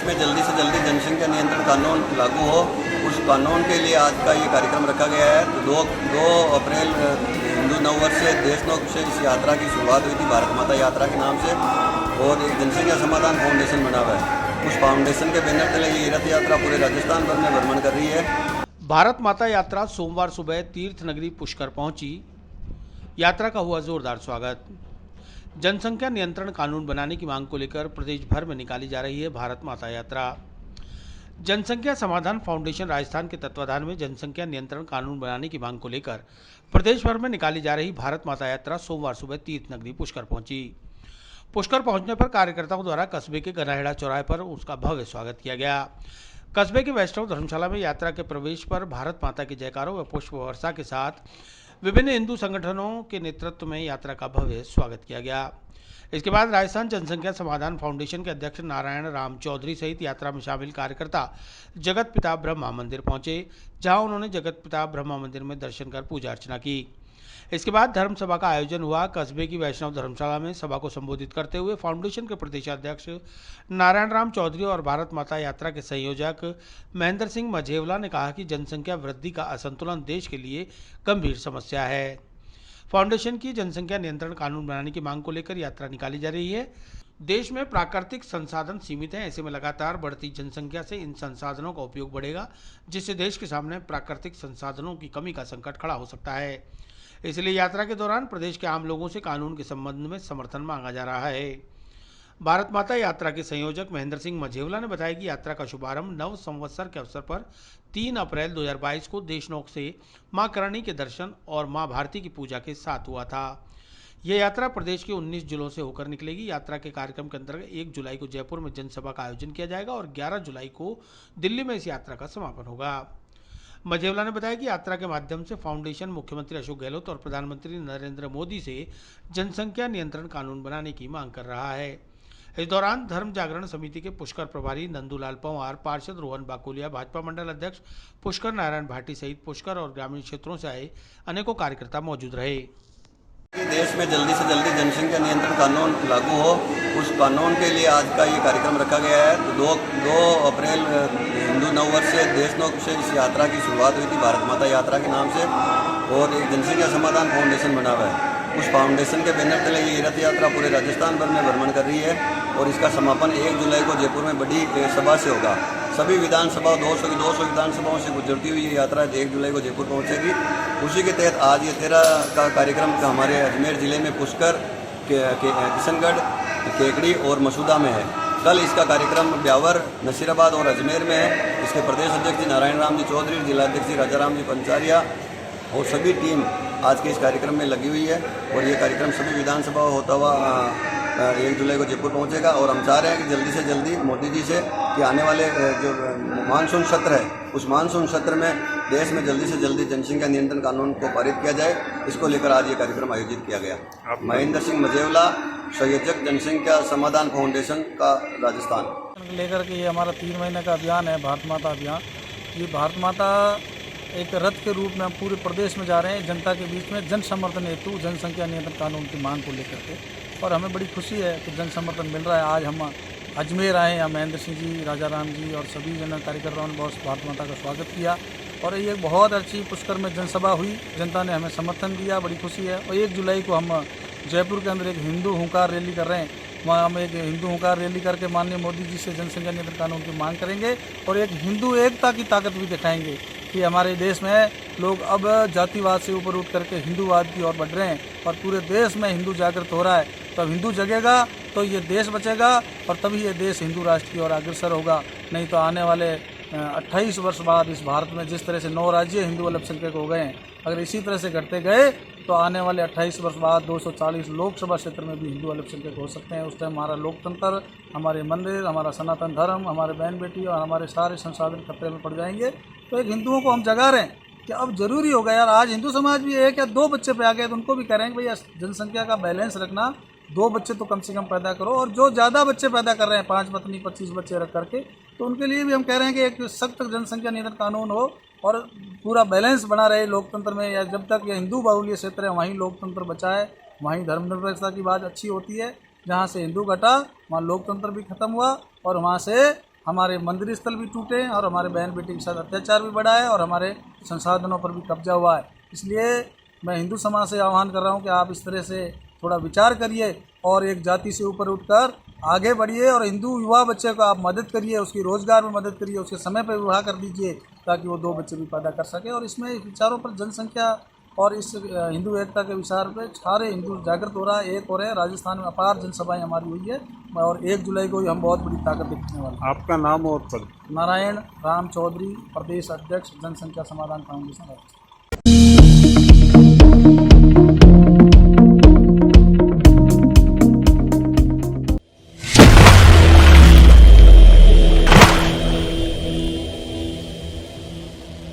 देश में जल्दी से जल्दी जनसंख्या नियंत्रण कानून लागू हो, उस कानून के लिए आज का ये कार्यक्रम रखा गया है। तो 2 अप्रैल हिंदू नववर्ष से देशनोक से इस यात्रा की शुरुआत हुई थी, भारत माता यात्रा के नाम से, और एक जनसंख्या समाधान फाउंडेशन बना हुआ है। उस फाउंडेशन के बैनर तले ये रथ यात्रा पूरे राजस्थान भर में भ्रमण कर रही है। भारत माता यात्रा सोमवार सुबह तीर्थ नगरी पुष्कर पहुंची। यात्रा का हुआ जोरदार स्वागत। जनसंख्या नियंत्रण कानून बनाने की मांग को लेकर प्रदेश भर में निकाली जा रही है भारत माता यात्रा। जनसंख्या समाधान फाउंडेशन राजस्थान के तत्वाधान में जनसंख्या नियंत्रण कानून बनाने की मांग को लेकर प्रदेश भर में निकाली जा रही भारत माता यात्रा सोमवार सुबह तीर्थ नगरी पुष्कर पहुंची। पुष्कर पहुंचने पर कार्यकर्ताओं द्वारा कस्बे के गनाहेड़ा चौराहे पर उसका भव्य स्वागत किया गया। कस्बे की वैष्णव धर्मशाला में यात्रा के प्रवेश पर भारत माता के जयकारों व पुष्प वर्षा के साथ विभिन्न हिंदू संगठनों के नेतृत्व में यात्रा का भव्य स्वागत किया गया। इसके बाद राजस्थान जनसंख्या समाधान फाउंडेशन के अध्यक्ष नारायण राम चौधरी सहित यात्रा में शामिल कार्यकर्ता जगत पिता ब्रह्मा मंदिर पहुंचे, जहां उन्होंने जगत पिता ब्रह्मा मंदिर में दर्शन कर पूजा अर्चना की। इसके बाद धर्म सभा का आयोजन हुआ। कस्बे की वैष्णव धर्मशाला में सभा को संबोधित करते हुए फाउंडेशन के प्रदेशाध्यक्ष नारायण राम चौधरी और भारत माता यात्रा के संयोजक महेंद्र सिंह मझेवला ने कहा कि जनसंख्या वृद्धि का असंतुलन देश के लिए गंभीर समस्या है। फाउंडेशन की जनसंख्या नियंत्रण कानून बनाने की मांग को लेकर यात्रा निकाली जा रही है। देश में प्राकृतिक संसाधन सीमित हैं, ऐसे में लगातार बढ़ती जनसंख्या से इन संसाधनों का उपयोग बढ़ेगा, जिससे देश के सामने प्राकृतिक संसाधनों की कमी का संकट खड़ा हो सकता है। इसलिए यात्रा के दौरान प्रदेश के आम लोगों से कानून के संबंध में समर्थन मांगा जा रहा है। भारत माता यात्रा के संयोजक महेंद्र सिंह मझेवला ने बताया कि यात्रा का शुभारंभ नव संवत्सर के अवसर पर 3 अप्रैल 2022 को देशनोक से मां करणी के दर्शन और मां भारती की पूजा के साथ हुआ था। यह यात्रा प्रदेश के 19 जिलों से होकर निकलेगी। यात्रा के कार्यक्रम के अंतर्गत 1 जुलाई को जयपुर में जनसभा का आयोजन किया जाएगा और 11 जुलाई को दिल्ली में इस यात्रा का समापन होगा। मझेवला ने बताया कि यात्रा के माध्यम से फाउंडेशन मुख्यमंत्री अशोक गहलोत और प्रधानमंत्री नरेंद्र मोदी से जनसंख्या नियंत्रण कानून बनाने की मांग कर रहा है। इस दौरान धर्म जागरण समिति के पुष्कर प्रभारी नंदूलाल पंवार, पार्षद रोहन बाकुलिया, भाजपा मंडल अध्यक्ष पुष्कर नारायण भाटी सहित पुष्कर और ग्रामीण क्षेत्रों से आए अनेकों कार्यकर्ता मौजूद रहे। देश में जल्दी से जल्दी जनसंख्या नियंत्रण कानून लागू हो, उस कानून के लिए आज का ये कार्यक्रम रखा गया है। तो 2 अप्रैल हिंदू नववर्ष से देशनोक से इस यात्रा की शुरुआत हुई थी, भारत माता यात्रा के नाम से, और एक जनसंख्या समाधान फाउंडेशन बना हुआ है। उस फाउंडेशन के बैनर तले ये रथ यात्रा पूरे राजस्थान भर में भ्रमण कर रही है और इसका समापन 1 जुलाई को जयपुर में बड़ी सभा से होगा। सभी विधानसभा 200 विधानसभाओं से गुजरती हुई ये यात्रा 1 जुलाई को जयपुर पहुंचेगी। उसी के तहत आज ये 13 का कार्यक्रम हमारे अजमेर जिले में पुष्कर, किशनगढ़, केकड़ी और मसूदा में है। कल इसका कार्यक्रम ब्यावर, नसीराबाद और अजमेर में है। इसके प्रदेश अध्यक्ष जी नारायण राम जी चौधरी, जिलाध्यक्ष जी राजाराम जी पंचारिया और सभी टीम आज के इस कार्यक्रम में लगी हुई है और ये कार्यक्रम सभी विधानसभा होता हुआ 1 जुलाई को जयपुर पहुंचेगा। और हम चाह रहे हैं कि जल्दी से जल्दी मोदी जी से कि आने वाले जो मानसून सत्र है, उस मानसून सत्र में देश में जल्दी से जल्दी जनसंख्या नियंत्रण कानून को पारित किया जाए। इसको लेकर आज ये कार्यक्रम आयोजित किया गया। महेंद्र सिंह मझेवला, संयोजक जनसंख्या समाधान फाउंडेशन का राजस्थान। लेकर के ये हमारा 3 महीने का अभियान है, भारत माता अभियान। ये भारत माता एक रथ के रूप में हम पूरे प्रदेश में जा रहे हैं जनता के बीच में जन समर्थन हेतु जनसंख्या नियंत्रण कानून की मांग को लेकर के, और हमें बड़ी खुशी है कि जन समर्थन मिल रहा है। आज हम अजमेर आए हैं, महेंद्र सिंह जी, राजाराम जी और सभी जन कार्यकर्ताओं ने बहुत भारत माता का स्वागत किया और ये बहुत अच्छी पुष्कर में जनसभा हुई, जनता ने हमें समर्थन दिया, बड़ी खुशी है। और 1 जुलाई को हम जयपुर के अंदर एक हिंदू हुंकार रैली कर रहे हैं। वहाँ हम एक हिंदू हुंकार रैली करके माननीय मोदी जी से जनसंख्या नियंत्रण कानून की मांग करेंगे और एक हिंदू एकता की ताकत भी दिखाएंगे कि हमारे देश में लोग अब जातिवाद से ऊपर उठ करके हिंदूवाद की ओर बढ़ रहे हैं और पूरे देश में हिंदू जागृत हो रहा है। तब हिंदू जगेगा तो ये देश बचेगा और तभी ये देश हिंदू राष्ट्र की ओर अग्रसर होगा। नहीं तो आने वाले 28 वर्ष बाद इस भारत में जिस तरह से 9 राज्य हिंदू अल्पसंख्यक हो गए हैं, अगर इसी तरह से घटते गए तो आने वाले 28 वर्ष बाद 240 लोकसभा क्षेत्र में भी हिंदू अल्पसंख्यक हो सकते हैं। उस टाइम हमारा लोकतंत्र, हमारे मंदिर, हमारा सनातन धर्म, हमारे बहन बेटी और हमारे सारे संसाधन खतरे में पड़ जाएंगे। तो एक हिंदुओं को हम जगा रहे हैं कि अब जरूरी होगा यार। आज हिंदू समाज भी 1 या 2 बच्चे पे आ गए तो उनको भी कह रहे हैं कि भैया जनसंख्या का बैलेंस रखना, 2 बच्चे तो कम से कम पैदा करो। और जो ज़्यादा बच्चे पैदा कर रहे हैं, 5 पत्नी 25 बच्चे रख करके, तो उनके लिए भी हम कह रहे हैं कि एक सख्त जनसंख्या नियंत्रण कानून हो और पूरा बैलेंस बना रहे लोकतंत्र में। या जब तक ये हिंदू बाहुल्य क्षेत्र है वहीं लोकतंत्र बचा है, वहीं धर्मनिरपेक्षता की बात अच्छी होती है। जहाँ से हिंदू घटा वहाँ लोकतंत्र भी खत्म हुआ और वहाँ से हमारे मंदिर स्थल भी टूटे हैं और हमारे बहन बेटी के साथ अत्याचार भी बढ़ा है और हमारे संसाधनों पर भी कब्जा हुआ है। इसलिए मैं हिंदू समाज से आह्वान कर रहा हूँ कि आप इस तरह से थोड़ा विचार करिए और एक जाति से ऊपर उठकर आगे बढ़िए और हिंदू युवा बच्चे को आप मदद करिए, उसकी रोज़गार में मदद करिए, उसके समय पर विवाह कर दीजिए ताकि वो 2 बच्चे भी पैदा कर सके। और इसमें विचारों पर जनसंख्या और इस हिंदू एकता के विचार पे सारे हिंदू जागृत हो रहा है, एक हो रहे हैं। राजस्थान में अपार जनसभाएं हमारी हुई है और 1 जुलाई को ही हम बहुत बड़ी ताकत दिखाने वाले हैं। आपका नाम और पद? नारायण राम चौधरी, प्रदेश अध्यक्ष जनसंख्या समाधान फाउंडेशन।